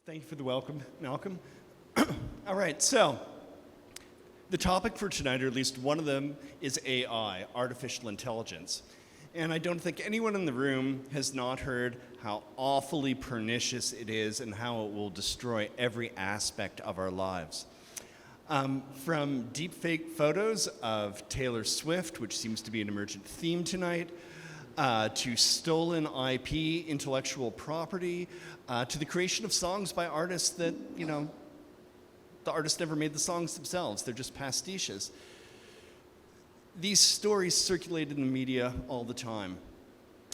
Thank you for the welcome, Malcolm. All right, so the topic for tonight, or at least one of them, is AI, artificial intelligence. And I don't think anyone in the room has not heard how awfully pernicious it is and how it will destroy every aspect of our lives. From deepfake photos of Taylor Swift, which seems to be an emergent theme tonight, to stolen IP, intellectual property, to the creation of songs by artists that, the artists never made the songs themselves. They're just pastiches. These stories circulate in the media all the time.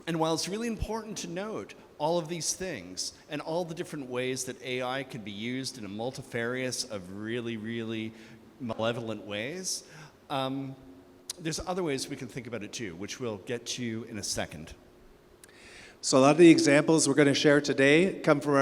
And while it's really important to note all of these things and all the different ways that AI can be used in a multifarious of really, really malevolent ways, there's other ways we can think about it too, which we'll get to in a second. So a lot of the examples we're going to share today come from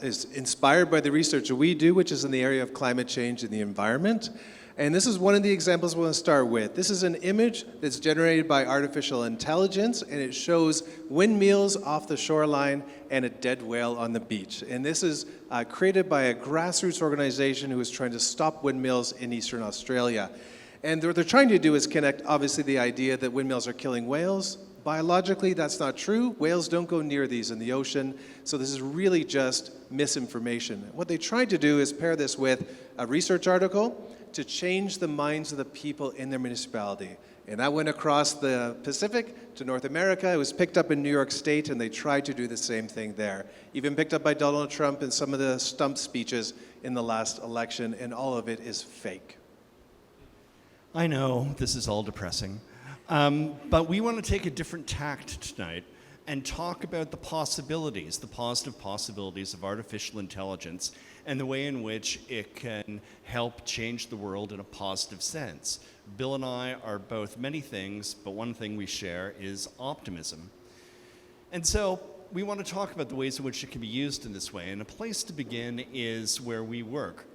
is inspired by the research that we do, which is in the area of climate change and the environment. And this is one of the examples we'll start with. This is an image that's generated by artificial intelligence, and it shows windmills off the shoreline and a dead whale on the beach. And this is created by a grassroots organization who is trying to stop windmills in Eastern Australia. And what they're trying to do is connect, obviously, the idea that windmills are killing whales. Biologically, that's not true. Whales don't go near these in the ocean, so this is really just misinformation. What they tried to do is pair this with a research article to change the minds of the people in their municipality. And that went across the Pacific to North America. It was picked up in New York State, and they tried to do the same thing there. Even picked up by Donald Trump in some of the stump speeches in the last election, and all of it is fake. I know, this is all depressing. But we want to take a different tact tonight and talk about the possibilities, the positive possibilities of artificial intelligence and the way in which it can help change the world in a positive sense. Bill and I are both many things, but one thing we share is optimism. And so we want to talk about the ways in which it can be used in this way. And a place to begin is where we work.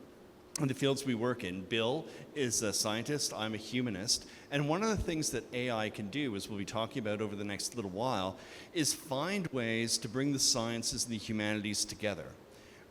In the fields we work in. Bill is a scientist, I'm a humanist, and one of the things that AI can do, as we'll be talking about over the next little while, is find ways to bring the sciences and the humanities together,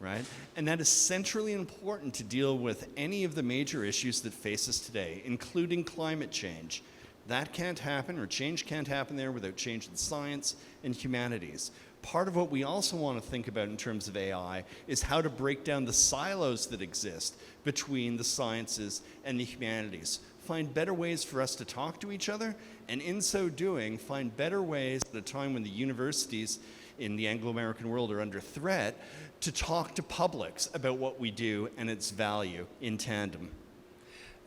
right? And that is centrally important to deal with any of the major issues that face us today, including climate change. That can't happen, or change can't happen there without change in science and humanities. Part of what we also want to think about in terms of AI is how to break down the silos that exist between the sciences and the humanities. Find better ways for us to talk to each other, and in so doing, find better ways at a time when the universities in the Anglo-American world are under threat to talk to publics about what we do and its value in tandem.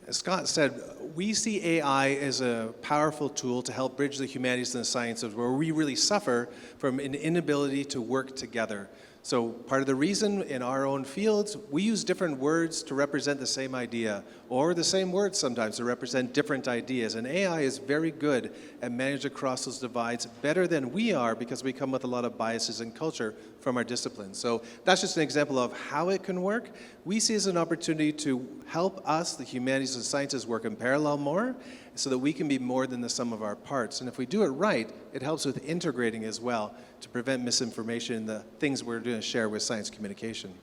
As Scott said, we see AI as a powerful tool to help bridge the humanities and the sciences where we really suffer from an inability to work together. So part of the reason in our own fields, we use different words to represent the same idea, or the same words sometimes to represent different ideas. And AI is very good at managing across those divides, better than we are, because we come with a lot of biases and culture from our disciplines. So that's just an example of how it can work. We see it as an opportunity to help us, the humanities and sciences, work in parallel more, so that we can be more than the sum of our parts. And if we do it right, it helps with integrating as well to prevent misinformation and the things we're going to share with science communication.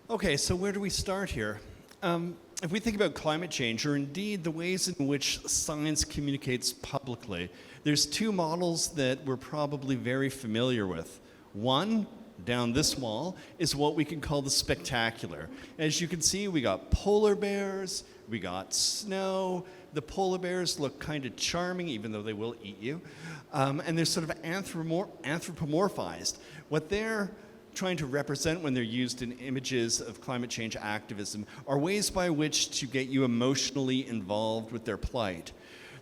Okay, so where do we start here? If we think about climate change, or indeed the ways in which science communicates publicly, there's two models that we're probably very familiar with. One, down this wall, is what we can call the spectacular. As you can see, we got polar bears, we got snow. The polar bears look kind of charming, even though they will eat you. And they're sort of anthropomorphized. What they're trying to represent when they're used in images of climate change activism are ways by which to get you emotionally involved with their plight.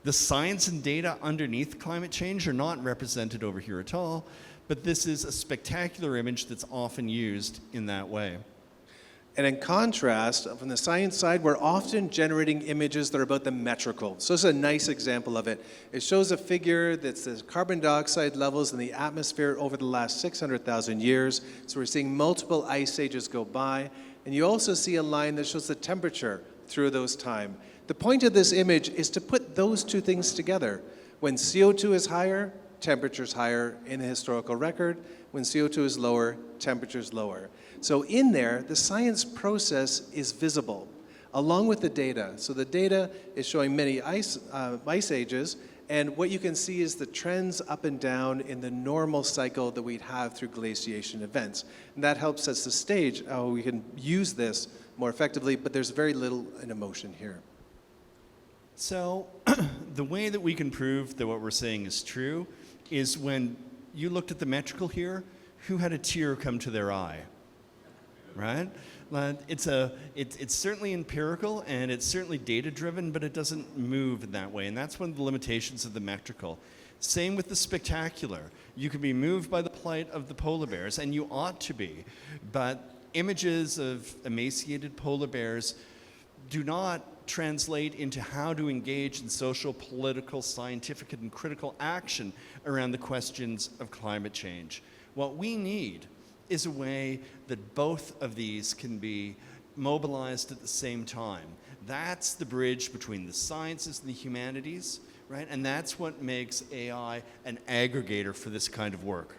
The science and data underneath climate change are not represented over here at all, but this is a spectacular image that's often used in that way. And in contrast, from the science side, we're often generating images that are about the metrical. So this is a nice example of it. It shows a figure that's the carbon dioxide levels in the atmosphere over the last 600,000 years. So we're seeing multiple ice ages go by. And you also see a line that shows the temperature through those time. The point of this image is to put those two things together. When CO2 is higher, temperature's higher in the historical record. When CO2 is lower, temperature's lower. So in there, the science process is visible, along with the data. So the data is showing many ice ages, and what you can see is the trends up and down in the normal cycle that we'd have through glaciation events. And that helps set the stage how we can use this more effectively, but there's very little in emotion here. So the way that we can prove that what we're saying is true is when you looked at the metrical here, who had a tear come to their eye, right? It's certainly empirical and it's certainly data-driven, but it doesn't move in that way, and that's one of the limitations of the metrical. Same with the spectacular. You can be moved by the plight of the polar bears, and you ought to be, but images of emaciated polar bears do not translate into how to engage in social, political, scientific, and critical action around the questions of climate change. What we need is a way that both of these can be mobilized at the same time. That's the bridge between the sciences and the humanities, right? And that's what makes AI an aggregator for this kind of work.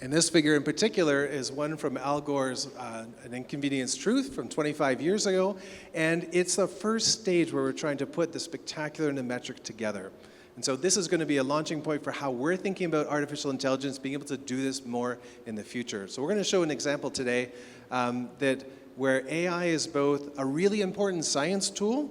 And this figure in particular is one from Al Gore's An Inconvenience Truth from 25 years ago. And it's the first stage where we're trying to put the spectacular and the metric together. And so this is going to be a launching point for how we're thinking about artificial intelligence, being able to do this more in the future. So we're going to show an example today where AI is both a really important science tool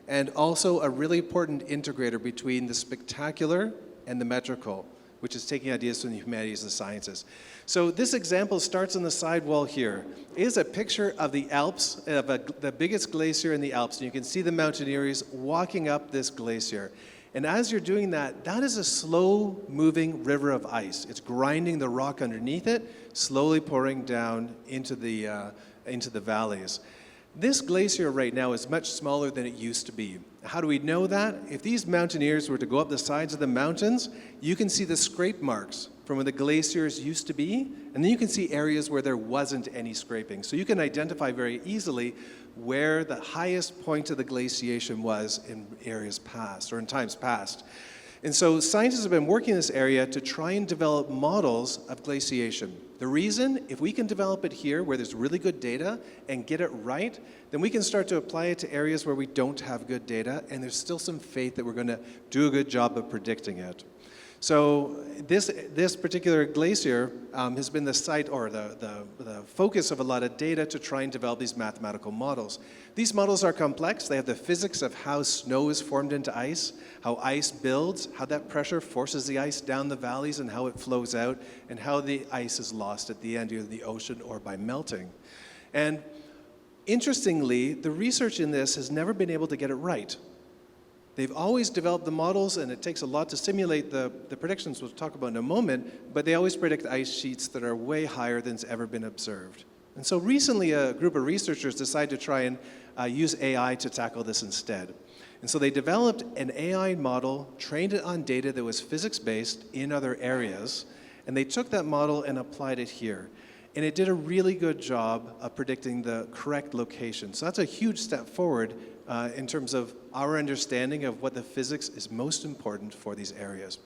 and also a really important integrator between the spectacular and the metrical, which is taking ideas from the humanities and the sciences. So this example starts on the side wall here. It is a picture of the Alps, of the biggest glacier in the Alps. And you can see the mountaineers walking up this glacier. And as you're doing that, that is a slow-moving river of ice. It's grinding the rock underneath it, slowly pouring down into the valleys. This glacier right now is much smaller than it used to be. How do we know that? If these mountaineers were to go up the sides of the mountains, you can see the scrape marks from where the glaciers used to be, and then you can see areas where there wasn't any scraping. So you can identify very easily where the highest point of the glaciation was in areas past, or in times past. And so scientists have been working in this area to try and develop models of glaciation. The reason, if we can develop it here where there's really good data and get it right, then we can start to apply it to areas where we don't have good data, and there's still some faith that we're going to do a good job of predicting it. So this particular glacier has been the site or the focus of a lot of data to try and develop these mathematical models. These models are complex. They have the physics of how snow is formed into ice, how ice builds, how that pressure forces the ice down the valleys and how it flows out, and how the ice is lost at the end, either the ocean or by melting. And interestingly, the research in this has never been able to get it right. They've always developed the models, and it takes a lot to simulate the predictions we'll talk about in a moment, but they always predict ice sheets that are way higher than's ever been observed. And so recently, a group of researchers decided to try and use AI to tackle this instead. And so they developed an AI model, trained it on data that was physics-based in other areas, and they took that model and applied it here. And it did a really good job of predicting the correct location. So that's a huge step forward in terms of our understanding of what the physics is most important for these areas.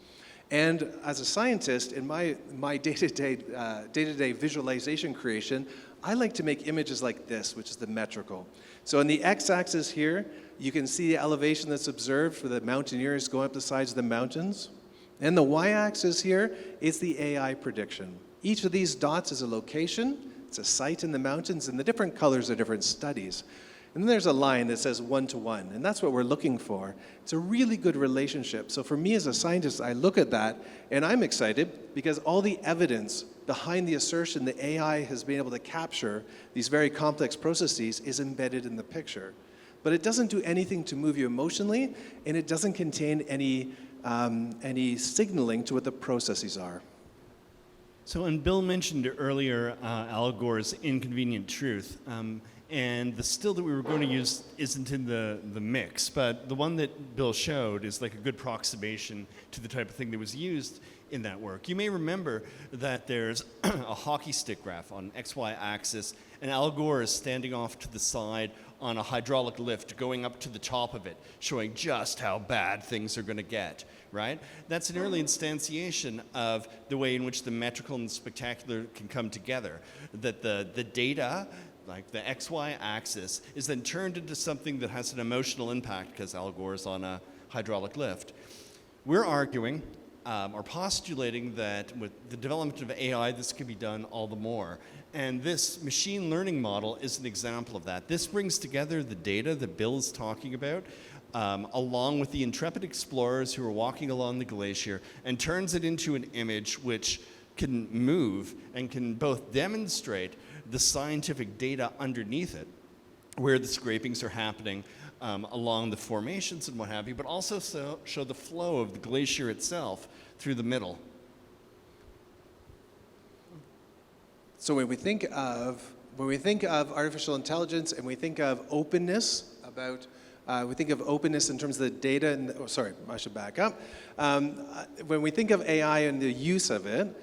And as a scientist, in my day-to-day visualization creation, I like to make images like this, which is the metrical. So on the x-axis here, you can see the elevation that's observed for the mountaineers going up the sides of the mountains. And the y-axis here is the AI prediction. Each of these dots is a location, it's a site in the mountains, and the different colors are different studies. And then there's a line that says 1-to-1, and that's what we're looking for. It's a really good relationship. So for me as a scientist, I look at that, and I'm excited because all the evidence behind the assertion that AI has been able to capture these very complex processes is embedded in the picture. But it doesn't do anything to move you emotionally, and it doesn't contain any signaling to what the processes are. So, and Bill mentioned earlier Al Gore's Inconvenient Truth. And the still that we were going to use isn't in the mix, but the one that Bill showed is like a good approximation to the type of thing that was used in that work. You may remember that there's a hockey stick graph on XY axis And Al Gore is standing off to the side on a hydraulic lift going up to the top of it, showing just how bad things are going to get, right? That's an early instantiation of the way in which the metrical and spectacular can come together. That the data, like the XY axis, is then turned into something that has an emotional impact because Al Gore is on a hydraulic lift. We're arguing or postulating that with the development of AI, this can be done all the more. And this machine learning model is an example of that. This brings together the data that Bill is talking about, along with the intrepid explorers who are walking along the glacier, and turns it into an image which can move and can both demonstrate the scientific data underneath it, where the scrapings are happening along the formations and what have you, but also show the flow of the glacier itself through the middle. So when we think of artificial intelligence and we think of openness we think of openness in terms of the data. And I should back up. When we think of AI and the use of it,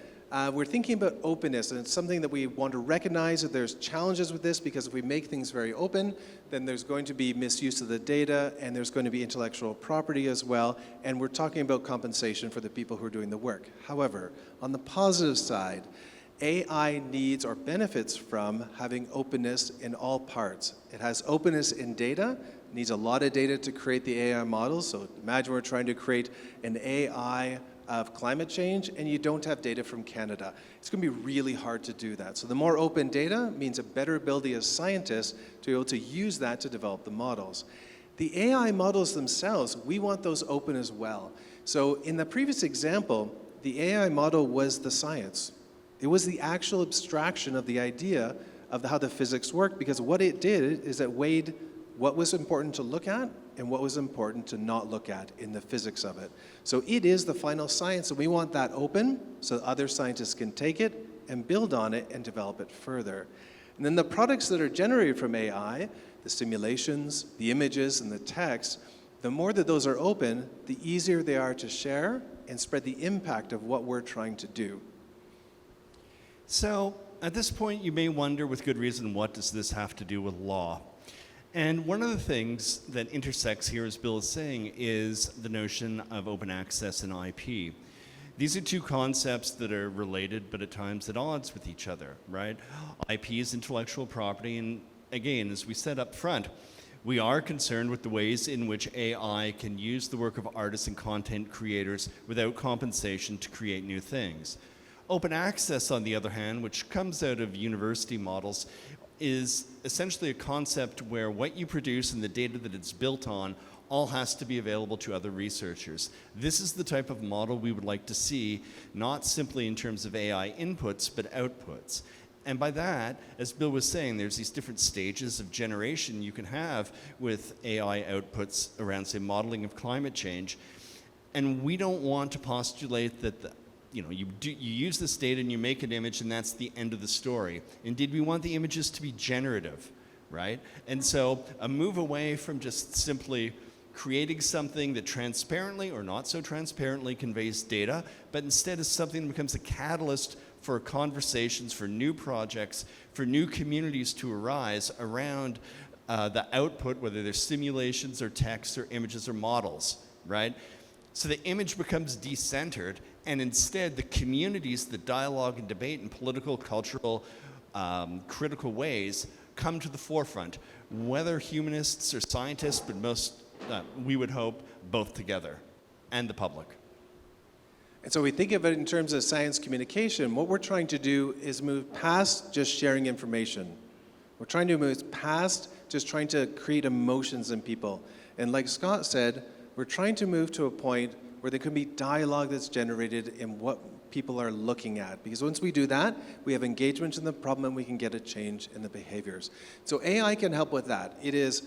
we're thinking about openness, and it's something that we want to recognize that there's challenges with this, because if we make things very open, then there's going to be misuse of the data, and there's going to be intellectual property as well, and we're talking about compensation for the people who are doing the work. However, on the positive side, AI needs or benefits from having openness in all parts. It has openness in data, needs a lot of data to create the AI models. So imagine we're trying to create an AI of climate change and you don't have data from Canada. It's going to be really hard to do that. So the more open data means a better ability as scientists to be able to use that to develop the models. The AI models themselves, we want those open as well. So in the previous example, the AI model was the science. It was the actual abstraction of the idea of how the physics worked, because what it did is it weighed what was important to look at and what was important to not look at in the physics of it. So it is the final science, and we want that open so that other scientists can take it and build on it and develop it further. And then the products that are generated from AI, the simulations, the images, and the text, the more that those are open, the easier they are to share and spread the impact of what we're trying to do. So at this point, you may wonder with good reason, what does this have to do with law? And one of the things that intersects here, as Bill is saying, is the notion of open access and IP. These are two concepts that are related, but at times at odds with each other, right? IP is intellectual property, and again, as we said up front, we are concerned with the ways in which AI can use the work of artists and content creators without compensation to create new things. Open access, on the other hand, which comes out of university models, is essentially a concept where what you produce and the data that it's built on all has to be available to other researchers. This is the type of model we would like to see, not simply in terms of AI inputs, but outputs. And by that, as Bill was saying, there's these different stages of generation you can have with AI outputs around, say, modeling of climate change. And we don't want to postulate that you use this data and you make an image and that's the end of the story. Indeed, we want the images to be generative, right? And so a move away from just simply creating something that transparently or not so transparently conveys data, but instead is something that becomes a catalyst for conversations, for new projects, for new communities to arise around the output, whether they're simulations or text or images or models, right? So the image becomes decentered, and instead the communities that dialogue and debate in political, cultural, critical ways come to the forefront, whether humanists or scientists, but most, we would hope, both together, and the public. And so we think of it in terms of science communication. What we're trying to do is move past just sharing information. We're trying to move past just trying to create emotions in people. And like Scott said, we're trying to move to a point where there can be dialogue that's generated in what people are looking at. Because once we do that, we have engagement in the problem and we can get a change in the behaviors. So AI can help with that. It is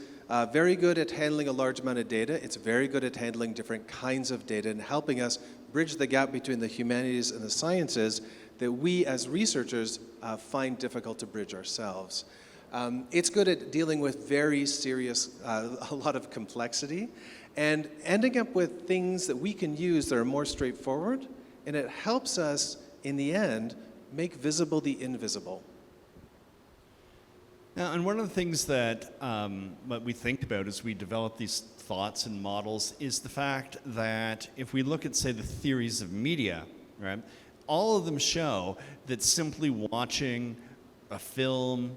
very good at handling a large amount of data. It's very good at handling different kinds of data and helping us bridge the gap between the humanities and the sciences that we as researchers find difficult to bridge ourselves. It's good at dealing with very serious, a lot of complexity, and ending up with things that we can use that are more straightforward, and it helps us, in the end, make visible the invisible. Now, and one of the things that what we think about as we develop these thoughts and models is the fact that if we look at, say, the theories of media, right, all of them show that simply watching a film,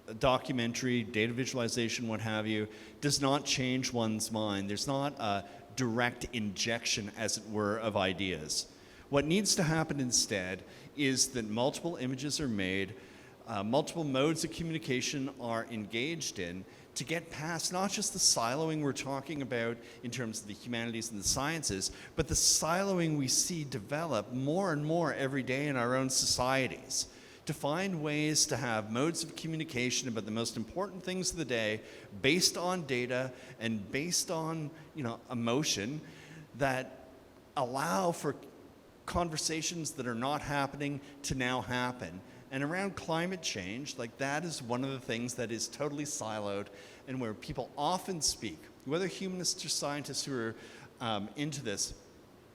a documentary, data visualization, what have you, does not change one's mind. There's not a direct injection, as it were, of ideas. What needs to happen instead is that multiple images are made, multiple modes of communication are engaged in to get past not just the siloing we're talking about in terms of the humanities and the sciences, but the siloing we see develop more and more every day in our own societies. To find ways to have modes of communication about the most important things of the day based on data and based on, emotion that allow for conversations that are not happening to now happen. And around climate change, that is one of the things that is totally siloed and where people often speak, whether humanists or scientists who are into this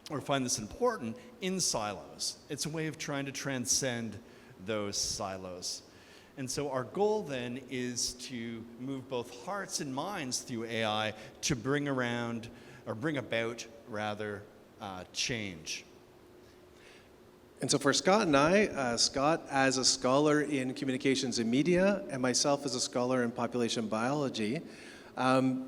or find this important, in silos. It's a way of trying to transcend those silos. And so our goal then is to move both hearts and minds through AI to bring about change. And so for Scott and I, Scott as a scholar in communications and media, and myself as a scholar in population biology,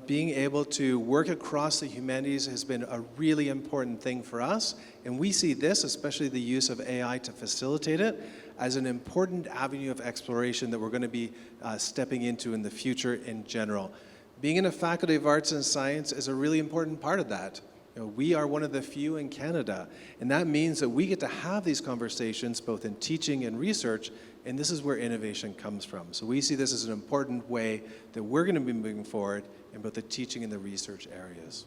being able to work across the humanities has been a really important thing for us. And we see this, especially the use of AI to facilitate it, as an important avenue of exploration that we're going to be stepping into in the future in general. Being in a Faculty of Arts and Science is a really important part of that. We are one of the few in Canada, and that means that we get to have these conversations both in teaching and research, and this is where innovation comes from. So we see this as an important way that we're going to be moving forward in both the teaching and the research areas.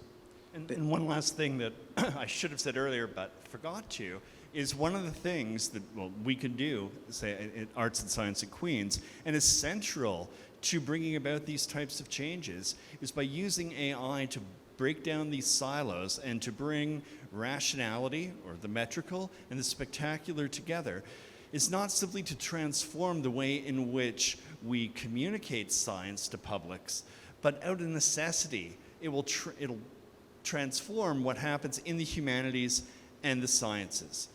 And one last thing that I should have said earlier but forgot to, is one of the things that we can do, say, in Arts and Science at Queen's, and is central to bringing about these types of changes, is by using AI to break down these silos and to bring rationality, or the metrical, and the spectacular together, is not simply to transform the way in which we communicate science to publics, but out of necessity, it'll transform what happens in the humanities and the sciences,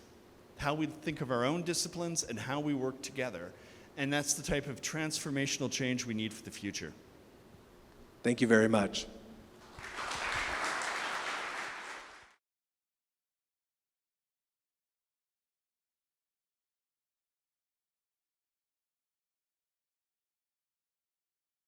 how we think of our own disciplines and how we work together. And that's the type of transformational change we need for the future. Thank you very much.